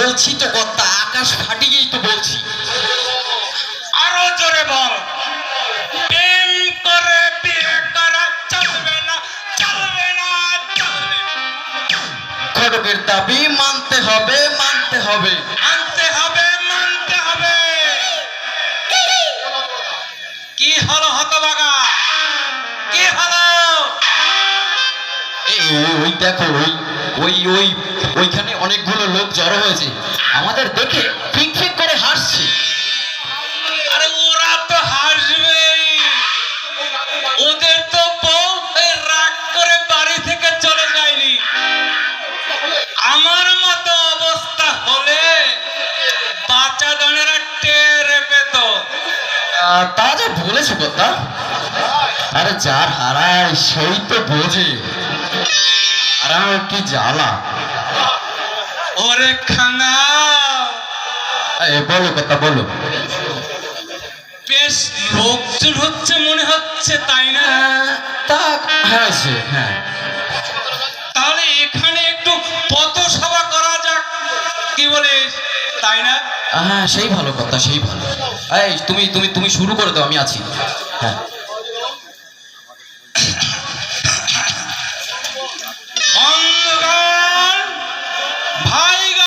বলছি তো কথা, আকাশ ফাটিয়েই তো বলছি। আরো জোরে বল। প্রেম করে বিয়ে করা চলবে না, চলবে না, চলবে না। ঘটকের দাবি মানতে হবে, মানতে হবে। মানতে হবে, মানতে হবে। কি হলো হতভাগা, কি হলো? ওই দেখো, ওই ওই ওইখানে অনেকগুলো লোক জড়ো হয়েছে, আমাদের দেখে ঠিক ঠিক করে হাসছে। আরে ওরা তো হাসবেই, ওদের তো বউ রাগ করে বাড়ি থেকে চলে যায়নি। আমার মতো অবস্থা হলে বাচ্চা দানেরা টের পেত। তা যা বলেছো কথা, আরে যার হারায় সেই তো বোঝে আর আমার কি জ্বালা। ওরে খানা, বলো কথা বলো। বেশ লোকজন হচ্ছে মনে হচ্ছে, তাই না? তা হয়েছে, হ্যাঁ। তাহলে এখানে একটু পথসভা করা যাক, কি বলিস, তাই না? হ্যাঁ সেই ভালো কথা, সেই ভালো। এই তুমি তুমি তুমি শুরু করে দাও, আমি আছি। হ্যাঁ